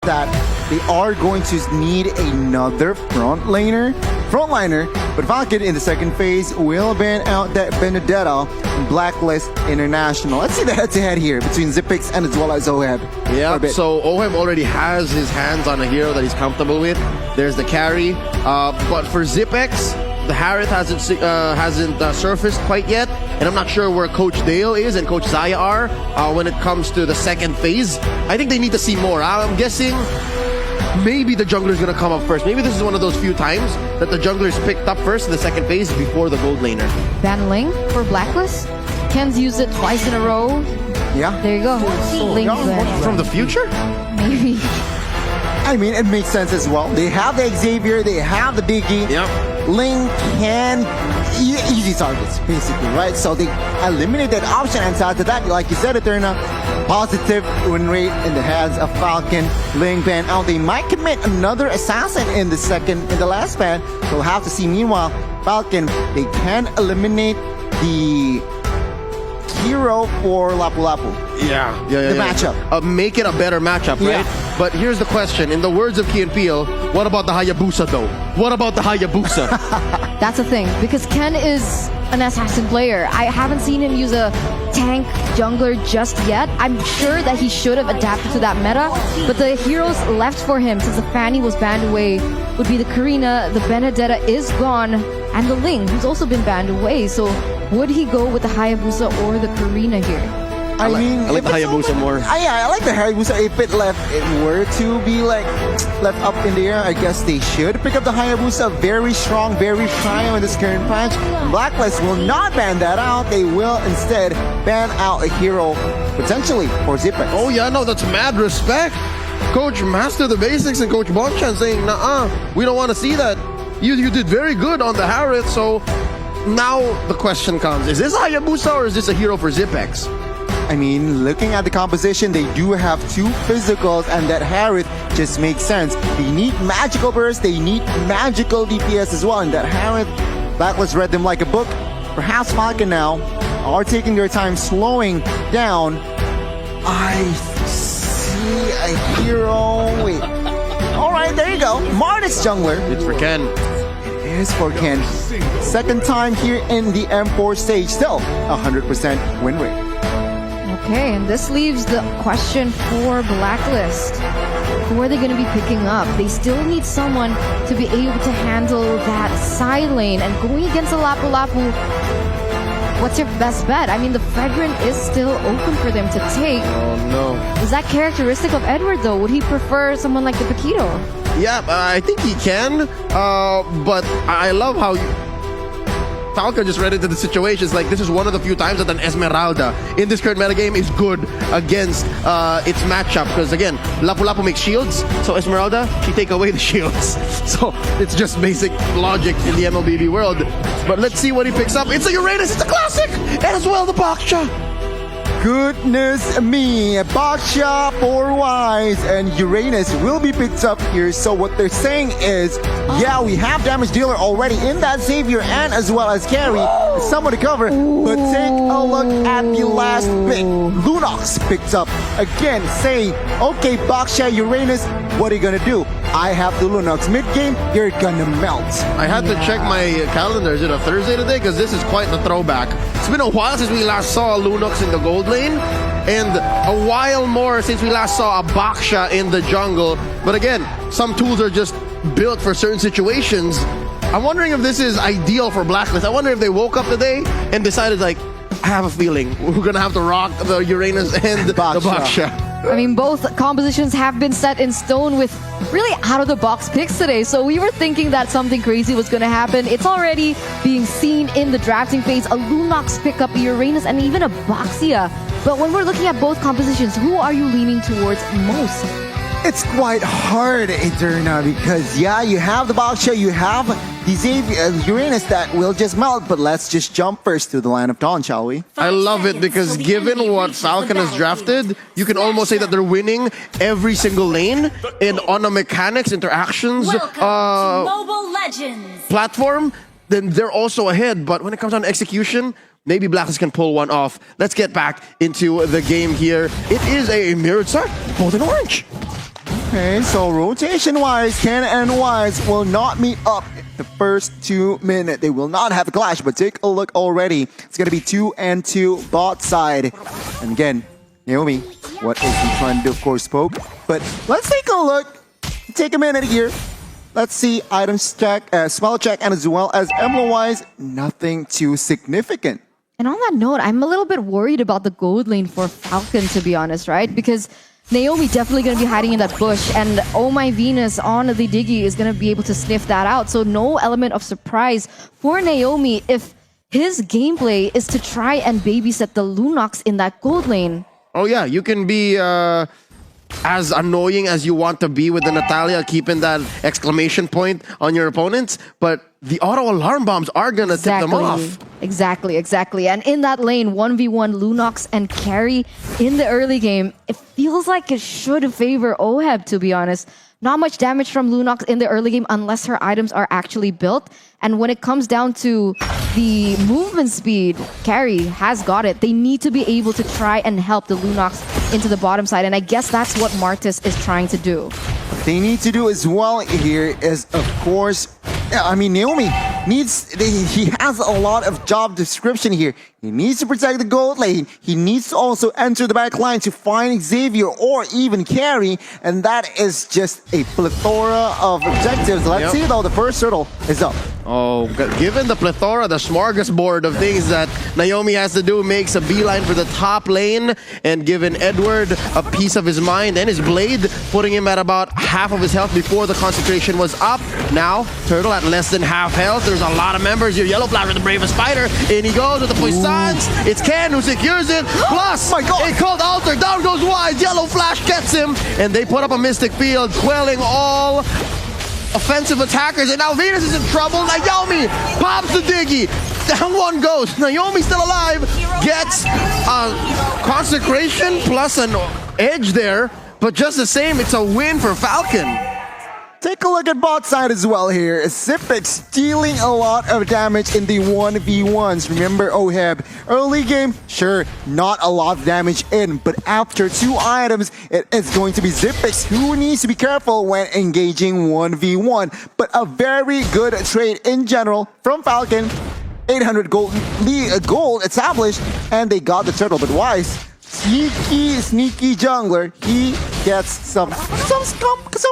that they are going to need another frontliner, but Falcon in the second phase will ban out that Benedetta in Blacklist International. Let's see the head-to-head here between Zipix and as well as Oheb. Yeah, so Oheb already has his hands on a hero that he's comfortable with. There's the carry, but for Zipex, the Harith hasn't surfaced quite yet, and I'm not sure where Coach Dale is and Coach Zaya are when it comes to the second phase. I think they need to see more. I'm guessing maybe the jungler's gonna come up first. Maybe this is one of those few times that the jungler's picked up first in the second phase before the gold laner. Ban Ling for Blacklist. Ken's used it twice in a row. Yeah. There you go. Ling's there. From the future? Maybe. I mean, it makes sense as well. They have the Xavier, they have the Biggie. Yep. Ling can easy targets, basically, right? So they eliminate that option, and so after that, like you said, Eterna, positive win rate in the hands of Falcon. Ling ban out. They might commit another assassin in the last ban. So we'll have to see. Meanwhile, Falcon, they can eliminate the hero for Lapu Lapu. Yeah. The matchup. Make it a better matchup, right? Yeah. But here's the question. In the words of Key and Peele, what about the Hayabusa though? What about the Hayabusa? That's the thing, because Ken is an assassin player. I haven't seen him use a tank jungler just yet. I'm sure that he should have adapted to that meta, but the heroes left for him since the Fanny was banned away would be the Karina, the Benedetta is gone, and the Ling, who's also been banned away. So would he go with the Hayabusa or the Karina here? I like the Hayabusa more. Yeah, I like the Hayabusa. If it were to be left up in the air, I guess they should pick up the Hayabusa. Very strong, very prime in this current patch. Blacklist will not ban that out. They will instead ban out a hero potentially for Zipex. Oh yeah, no, that's mad respect. Coach Master the Basics and Coach Bonchan saying, nah, we don't want to see that. You did very good on the Harith. So now the question comes: is this a Hayabusa or is this a hero for Zipex? I mean, looking at the composition, they do have two physicals, and that Harith just makes sense. They need magical burst, they need magical DPS as well, and that Harith, Blacklist read them like a book. Perhaps Falcon now are taking their time slowing down. I see a hero. Wait. Alright, there you go. Martis jungler. It's for Ken. It is for Ken. Second time here in the M4 stage. Still 100% win rate. Okay, and this leaves the question for Blacklist. Who are they going to be picking up? They still need someone to be able to handle that side lane. And going against a Lapu Lapu, what's your best bet? I mean, the Fragrant is still open for them to take. Oh no. Is that characteristic of Edward though? Would he prefer someone like the Paquito? Yeah, I think he can. But I love how Falcon just read into the situations. Like, this is one of the few times that an Esmeralda in this current metagame is good against its matchup. Because again, Lapu Lapu makes shields, so Esmeralda, she take away the shields. So it's just basic logic in the MLBB world. But let's see what he picks up. It's a Uranus, it's a classic! And as well, the Baksha. Goodness me, Baksha for Wise and Uranus will be picked up here. So what they're saying is, yeah, we have damage dealer already in that Xavier and as well as carry. Someone to cover, but take a look at the last pick. Lunox picked up again, saying, okay, Baksha, Uranus, what are you gonna do? I have the Lunox mid-game, you're gonna melt. I had to check my calendar. Is it a Thursday today? Because this is quite the throwback. It's been a while since we last saw Lunox in the gold lane, and a while more since we last saw a Baksha in the jungle. But again, some tools are just built for certain situations. I'm wondering if this is ideal for Blacklist. I wonder if they woke up today and decided, like, I have a feeling we're gonna have to rock the Uranus and the Baksha. I mean, both compositions have been set in stone with really out-of-the-box picks today. So we were thinking that something crazy was going to happen. It's already being seen in the drafting phase. A Lunox pickup, a Uranus, and even a Baksha. But when we're looking at both compositions, who are you leaning towards most? It's quite hard, Eterna, because yeah, you have the Baksha, you have the Xavier, Uranus that will just melt, but let's just jump first to the line of dawn, shall we? I love it because given what Falcon has drafted, you can almost say that they're winning every single lane, and on a mechanics, interactions, Mobilelegends platform, then they're also ahead. But when it comes down to execution, maybe Blacklist can pull one off. Let's get back into the game here. It is a mirrored start, both in orange. Okay, so rotation-wise, Ken and Wise will not meet up the first 2 minutes. They will not have a clash, but take a look already. It's going to be 2-2 bot side. And again, Naomi, what is he trying to do? Of course, poke. But let's take a look. Take a minute here. Let's see items check, spell check, and as well as emblem-wise, nothing too significant. And on that note, I'm a little bit worried about the gold lane for Falcon, to be honest, right? Because Naomi definitely going to be hiding in that bush, and Oh My Venus on the Diggy is going to be able to sniff that out. So no element of surprise for Naomi if his gameplay is to try and babysit the Lunox in that gold lane. Oh yeah, you can be as annoying as you want to be with the Natalia, keeping that exclamation point on your opponents, but the auto alarm bombs are gonna tip them off. Exactly. And in that lane, 1v1 Lunox and carry in the early game, it feels like it should favor Oheb, to be honest. Not much damage from Lunox in the early game unless her items are actually built. And when it comes down to the movement speed, Carry has got it. They need to be able to try and help the Lunox into the bottom side. And I guess that's what Martis is trying to do. What they need to do as well here is, of course, I mean, Naomi he has a lot of job description here. He needs to protect the gold lane. He needs to also enter the back line to find Xavier or even Carry. And that is just a plethora of objectives. Let's see though, the first turtle is up. Oh, given the plethora, the smorgasbord of things that Naomi has to do, makes a beeline for the top lane, and given Edward a piece of his mind and his blade, putting him at about half of his health before the concentration was up. Now, Turtle at less than half health. There's a lot of members here. Yellow Flash with the bravest fighter. In he goes with the Poissons. It's Ken who secures it. Plus, my God, a cold altar. Down goes Wise. Yellow Flash gets him. And they put up a Mystic Field, quelling all offensive attackers, and now Venus is in trouble. Naomi pops the Diggy. Down one goes. Naomi still alive. Gets a consecration plus an edge there, but just the same, it's a win for Falcon. Take a look at bot side as well here. Zipex dealing a lot of damage in the 1v1s. Remember Oheb, early game, sure, not a lot of damage in, but after 2 items, it is going to be Zipex who needs to be careful when engaging 1v1. But a very good trade in general from Falcon. 800 gold established, and they got the turtle. But Wise, sneaky jungler, he gets some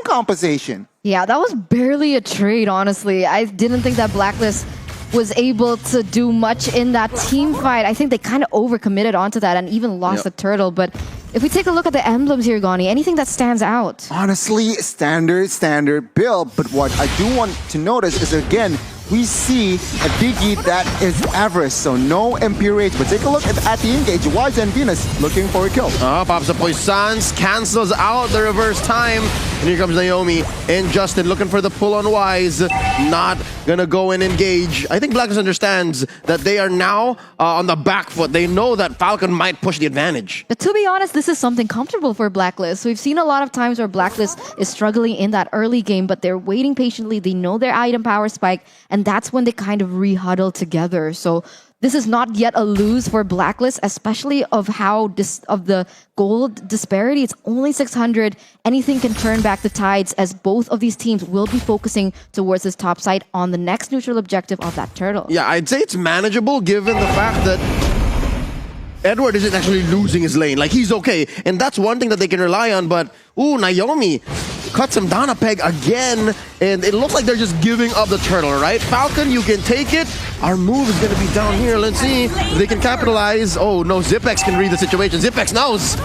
compensation. Yeah, that was barely a trade, honestly. I didn't think that Blacklist was able to do much in that team fight. I think they kind of overcommitted onto that and even lost the turtle. But if we take a look at the emblems here, Gani, anything that stands out? Honestly, standard build. But what I do want to notice is, again, we see a Diggy that is average, so no MP rage. But take a look at the engage. Wise and Venus looking for a kill. Pops the Poissons, cancels out the reverse time. And here comes Naomi and Justin looking for the pull on Wise. Not gonna go and engage. I think Blacklist understands that they are now on the back foot. They know that Falcon might push the advantage. But to be honest, this is something comfortable for Blacklist. We've seen a lot of times where Blacklist is struggling in that early game, but they're waiting patiently. They know their item power spike, and that's when they kind of re-huddle together. So this is not yet a lose for Blacklist, especially of the gold disparity. It's only 600. Anything can turn back the tides, as both of these teams will be focusing towards this top side on the next neutral objective of that turtle. Yeah, I'd say it's manageable given the fact that Edward isn't actually losing his lane. Like, he's okay. And that's one thing that they can rely on. But, ooh, Naomi cuts him down a peg again. And it looks like they're just giving up the turtle, right? Falcon, you can take it. Our move is going to be down here. Let's see if they can capitalize. Oh, no, Zipex can read the situation. Zipex knows.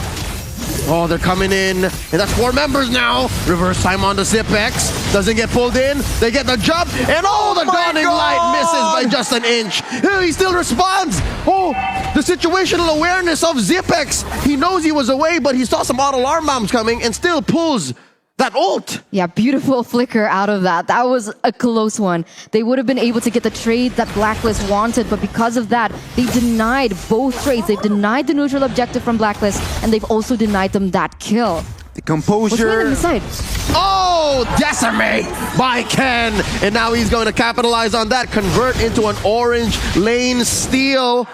Oh, they're coming in. And that's 4 members now. Reverse time on the Zipex. Doesn't get pulled in. They get the jump. And oh, the dawning light misses by just an inch. He still responds. Oh, the situational awareness of Zipex. He knows he was away, but he saw some auto alarm bombs coming and still pulls that ult. Yeah, beautiful flicker out of that. That was a close one. They would have been able to get the trade that Blacklist wanted, but because of that, they denied both trades. They've denied the neutral objective from Blacklist, and they've also denied them that kill. The composure. Oh, decimate by Ken. And now he's going to capitalize on that. Convert into an orange lane steal.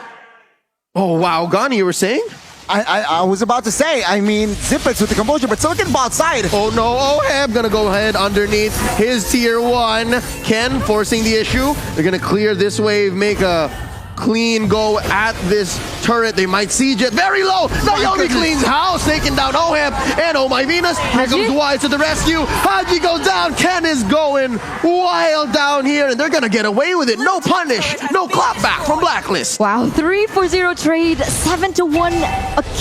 Oh, wow. Gani, you were saying? I was about to say, I mean, Zipex with the composure, but Silicon bot side. Oh no, Oheb gonna go ahead underneath his tier 1. Ken forcing the issue. They're gonna clear this wave, make a clean go at this turret. They might siege it very low. Naomi cleans house, taking down Oheb. And oh my Venus, here comes Wise to the rescue. Haji goes down. Ken is going wild down here, and they're gonna get away with it. No punish, no clapback from Blacklist. Wow, 3-4-0 trade, 7-1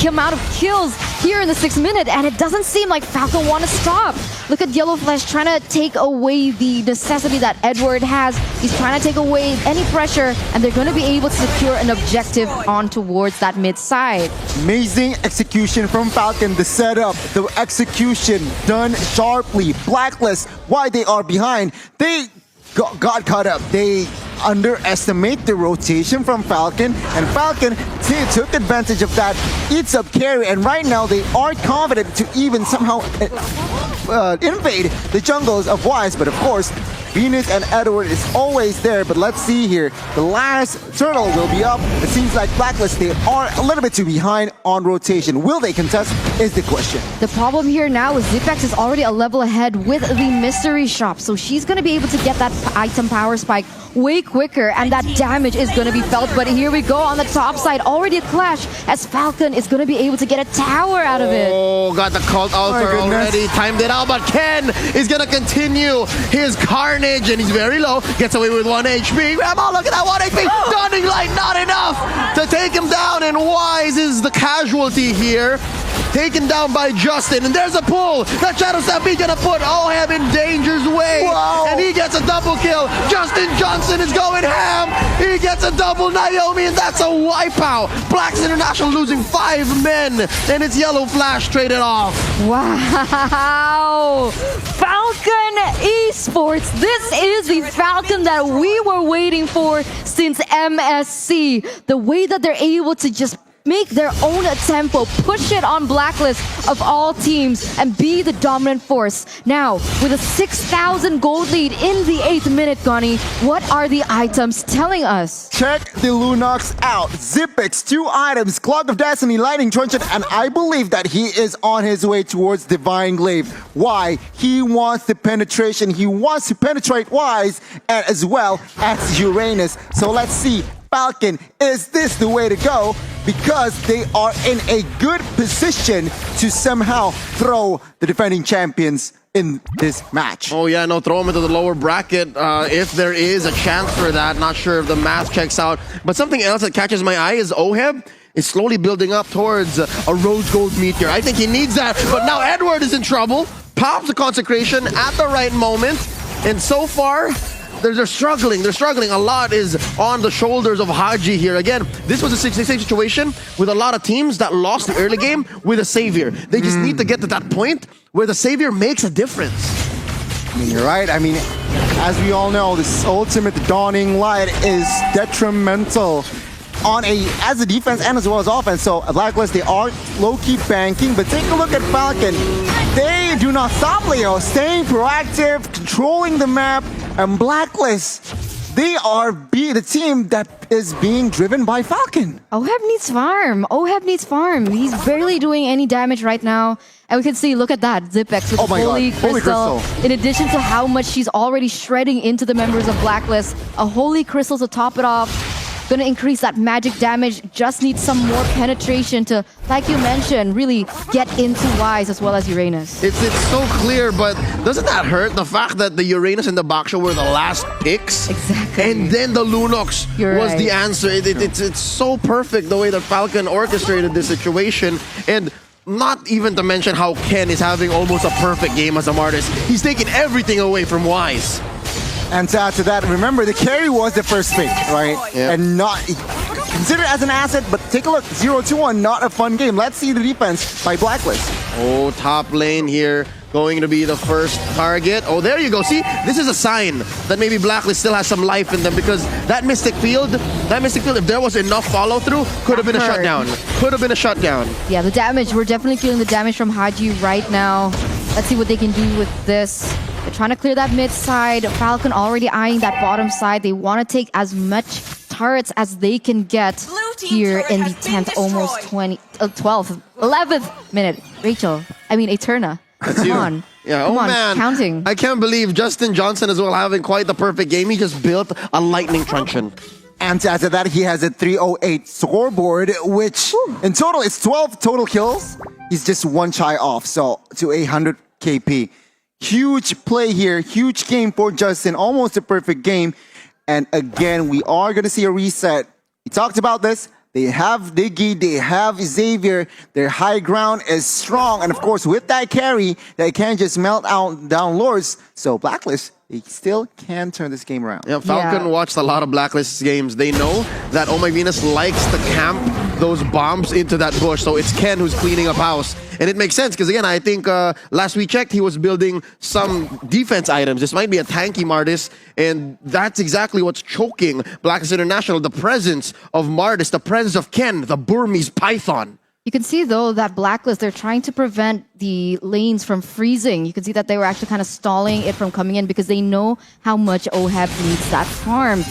amount of kills here in the 6th minute, and it doesn't seem like Falcon want to stop. Look at Yellow Flash trying to take away the necessity that Edward has. He's trying to take away any pressure, and they're going to be able to secure an objective on towards that mid side. Amazing execution from Falcon. The setup, the execution done sharply. Blacklist, why they are behind, they got caught up. They underestimate the rotation from Falcon, and Falcon took advantage of that, eats up carry, and right now they are confident to even somehow invade the jungles of Wise, but of course Venus and Edward is always there. But let's see here, the last turtle will be up. It seems like Blacklist, they are a little bit too behind on rotation. Will they contest is the question. The problem here now is Zipex is already a level ahead with the mystery shop, so she's going to be able to get that item power spike way quicker, and that damage is going to be felt. But here we go on the top side, already a clash as Falcon is going to be able to get a tower out of it. Oh, got the cult altar already, timed it out, but Ken is going to continue his carnage, and he's very low, gets away with 1 HP. Grandma, look at that 1 HP, Stunning Light, not enough to take him down, and Wise is the casualty here. Taken down by Justin, and there's a pull. That Shadow Stampede gonna put Oheb in danger's way. Wow. And he gets a double kill. Justin Johnson is going ham. He gets a double Naomi, and that's a wipeout. Blacks International losing 5 men, and it's Yellow Flash traded off. Wow! Falcon Esports. This is the Falcon that we were waiting for since MSC. The way that they're able to just make their own tempo, push it on Blacklist of all teams, and be the dominant force. Now, with a 6,000 gold lead in the 8th minute, Gonnie, what are the items telling us? Check the Lunox out. Zipex, 2 items, Clock of Destiny, Lightning Truncheon, and I believe that he is on his way towards Divine Glaive. Why? He wants the penetration. He wants to penetrate Wise, and as well as Uranus. So let's see. Falcon, is this the way to go? Because they are in a good position to somehow throw the defending champions in this match. Oh yeah, no, throw him into the lower bracket if there is a chance for that. Not sure if the math checks out. But something else that catches my eye is Oheb is slowly building up towards a rose gold meteor. I think he needs that, but now Edward is in trouble. Pops the consecration at the right moment, and so far, they're struggling. They're struggling. A lot is on the shoulders of Haji here. Again, this was a 6-6 situation with a lot of teams that lost the early game with a savior. They just need to get to that point where the savior makes a difference. I mean, you're right. I mean, as we all know, this ultimate Dawning Light is detrimental on as a defense and as well as offense. So Blacklist, they are low-key banking, but take a look at Falcon. They do not stop, Leo, staying proactive, controlling the map, and Blacklist, they are the team that is being driven by Falcon. Oheb needs farm. Oheb needs farm. He's barely doing any damage right now. And we can see, look at that, Zipex with Holy Crystal. In addition to how much she's already shredding into the members of Blacklist, a Holy Crystal to top it off. Gonna increase that magic damage, just needs some more penetration to, like you mentioned, really get into Wise as well as Uranus. It's so clear, but doesn't that hurt? The fact that the Uranus and the Baksha were the last picks? Exactly. And then the Lunox was the answer. It's so perfect the way that Falcon orchestrated this situation. And not even to mention how Ken is having almost a perfect game as a Martis. He's taking everything away from Wise. And to add to that, remember, the carry was the first pick, right? Yep. And not considered as an asset, but take a look, 0-2-1, not a fun game. Let's see the defense by Blacklist. Oh, top lane here, going to be the first target. Oh, there you go. See, this is a sign that maybe Blacklist still has some life in them, because that Mystic Field, if there was enough follow-through, could have been a shutdown. Could have been a shutdown. Yeah, the damage, we're definitely feeling the damage from Haji right now. Let's see what they can do with this. They're trying to clear that mid side. Falcon already eyeing that bottom side. They want to take as much turrets as they can get. here in the 10th, almost 12th, 11th minute. Rachel, I mean Eterna. Come on. Yeah, Come oh on, man. counting. I can't believe Justin Johnson as well having quite the perfect game. He just built a lightning truncheon. And to add to that, he has a 308 scoreboard, which in total is 12 total kills. He's just one shy off, so to 100 KP. Huge play here, huge game for Justin, almost a perfect game. And again, we are going to see a reset. We talked about this. They have Diggy, they have Xavier, their high ground is strong. And of course, with that carry, they can't just melt out down Lords. So Blacklist, they still can turn this game around. Yeah, Falcon watched a lot of Blacklist games. They know that Oh My Venus likes to camp those bombs into that bush. So it's Ken who's cleaning up house. And it makes sense because, again, I think last we checked, he was building some defense items. This might be a tanky Mardis, and that's exactly what's choking Blacklist International. The presence of Mardis, the presence of Ken, the Burmese Python. You can see, though, that Blacklist, they're trying to prevent the lanes from freezing. You can see that they were actually kind of stalling it from coming in because they know how much OHEB needs that farm.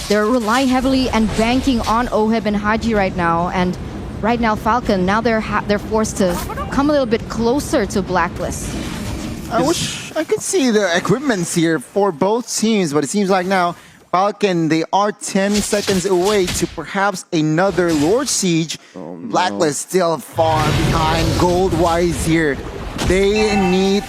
They're relying heavily and banking on OHEB and Haji right now. And right now, Falcon, now they're forced to come a little bit closer to Blacklist. I wish I could see the equipments here for both teams, but it seems like now Falcon, they are 10 seconds away to perhaps another Lord Siege. Oh, no. Blacklist still far behind gold-wise here. They need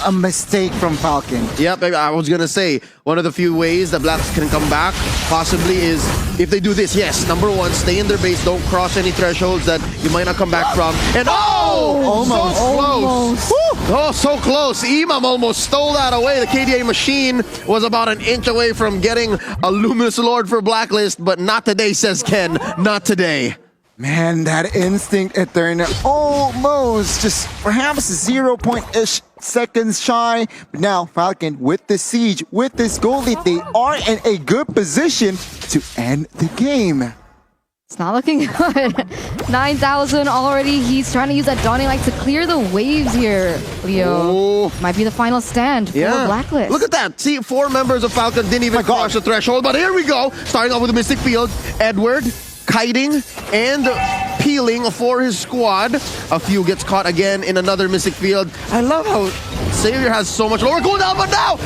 a mistake from Falcon. Yep, I was going to say, one of the few ways that Blacklist can come back possibly is if they do this. Yes, number one, stay in their base, don't cross any thresholds that you might not come back from. And Almost. So close. Oh, so close. Imam almost stole that away. The KDA machine was about an inch away from getting a Luminous Lord for Blacklist, but not today, says Ken. Not today. Man, that instinct Eterna almost just perhaps 0.ish seconds shy. But now Falcon with the siege, with this gold lead, they are in a good position to end the game. It's not looking good. 9,000 already. He's trying to use that Dawning Light to clear the waves here, Leo. Oh. Might be the final stand for Blacklist. Look at that. See, 4 members of Falcon didn't even cross the threshold, but here we go. Starting off with the Mystic Field. Edward kiting and peeling for his squad. A few gets caught again in another Mystic Field. I love how Xavier has so much lower cooldown, but now,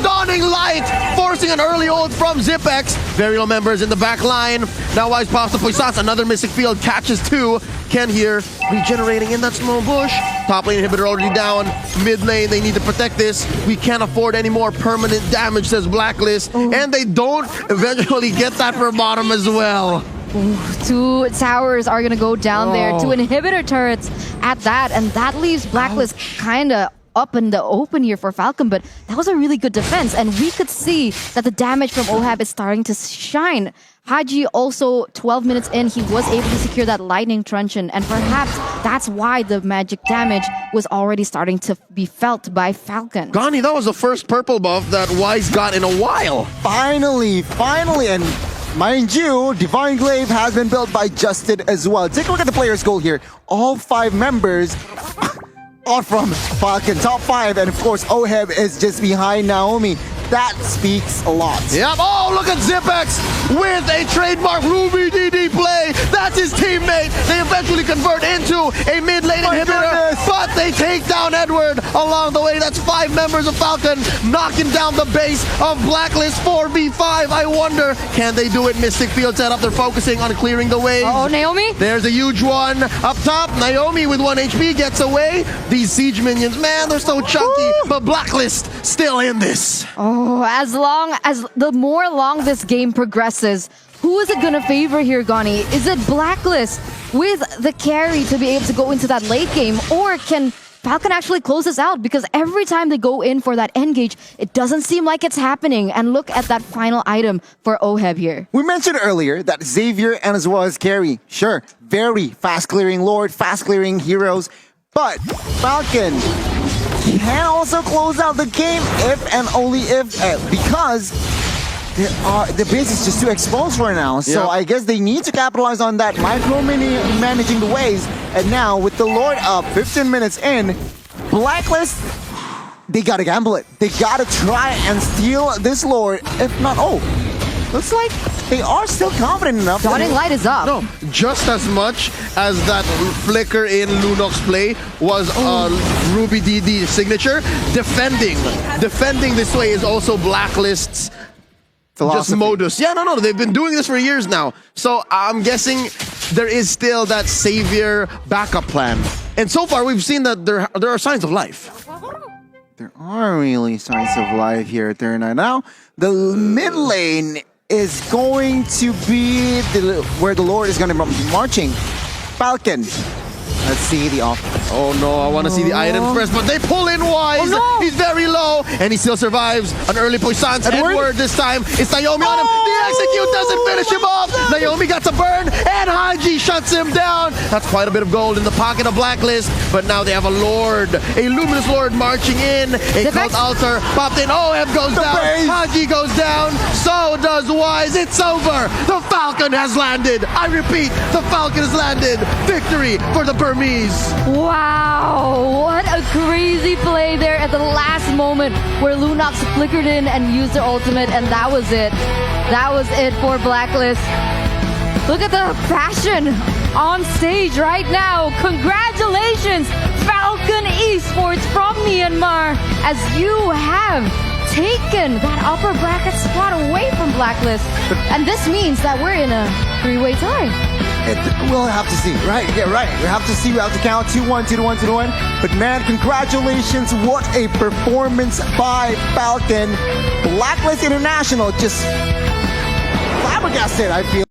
Dawning Light, forcing an early ult from Zipex. Very low members in the back line. Now Wise pops the Poisats, another Mystic Field, catches 2. Ken here, regenerating in that small bush. Top lane inhibitor already down. Mid lane, they need to protect this. We can't afford any more permanent damage, says Blacklist. And they don't eventually get that for bottom as well. Ooh, 2 towers are going to go down there. 2 inhibitor turrets at that. And that leaves Blacklist kind of up in the open here for Falcon. But that was a really good defense. And we could see that the damage from OHAB is starting to shine. Haji also, 12 minutes in, he was able to secure that lightning truncheon. And perhaps that's why the magic damage was already starting to be felt by Falcon. Gani, that was the first purple buff that Wise got in a while. Finally. And mind you, Divine Glaive has been built by Justin as well. Take a look at the player's goal here. All 5 members are from Falcon, top 5. And of course, OHEB is just behind Naomi. That speaks a lot. Yep. Oh, look at Zipex with a trademark Ruby DD play. That's his teammate. They eventually convert into a mid lane inhibitor, but they take down Edward along the way. That's 5 members of Falcon knocking down the base of Blacklist 4v5. I wonder, can they do it? Mystic Field setup. They're focusing on clearing the waves. Oh, Naomi? There's a huge one up top. Naomi with 1 HP gets away. These siege minions, man, they're so chunky, but Blacklist still in this. The more along this game progresses, who is it going to favor here, Gani? Is it Blacklist with the carry to be able to go into that late game? Or can Falcon actually close this out? Because every time they go in for that engage, it doesn't seem like it's happening. And look at that final item for OHEB here. We mentioned earlier that Xavier and as well as carry, sure, very fast clearing Lord, fast clearing heroes, but Falcon can also close out the game if and only if, because the base is just too exposed right now. So I guess they need to capitalize on that managing the waves. And now with the Lord up 15 minutes in, Blacklist, they gotta gamble it. They gotta try and steal this Lord. If not, looks like they are still confident enough. Dawning Light is up. No, just as much as that flicker in Lunok's play was Ruby DD's signature. Defending this way is also Blacklist's Philosophy. just modus. Yeah, no, they've been doing this for years now. So I'm guessing there is still that savior backup plan. And so far, we've seen that there are signs of life. There are really signs of life here at Turner. Now, the mid lane is going to be where the Lord is going to be marching. Falcon. Let's see the off. Oh no, I want to see the item first, but they pull in Wise. Oh, no. He's very low, and he still survives an early puissance. Edward this time. It's Naomi on him. The execute doesn't finish him off. Naomi got to burn, and Haji shuts him down. That's quite a bit of gold in the pocket of Blacklist, but now they have a Lord, a Luminous Lord marching in. A cult altar popped in. OM goes down. Haji goes down. So does Wise. It's over. The Falcon has landed. I repeat, the Falcon has landed. Victory for the Burmese. Wow, what a crazy play there at the last moment where Lunox flickered in and used their ultimate, and that was it. That was it for Blacklist. Look at the passion on stage right now. Congratulations, Falcon Esports from Myanmar, as you have taken that upper bracket spot away from Blacklist. And this means that we're in a three-way tie. We'll have to see, right? Yeah, right. We have to see. We have to count 2-1, 2-1, 2-1. But man, congratulations! What a performance by Falcon. Blacklist International just flabbergasted, I feel.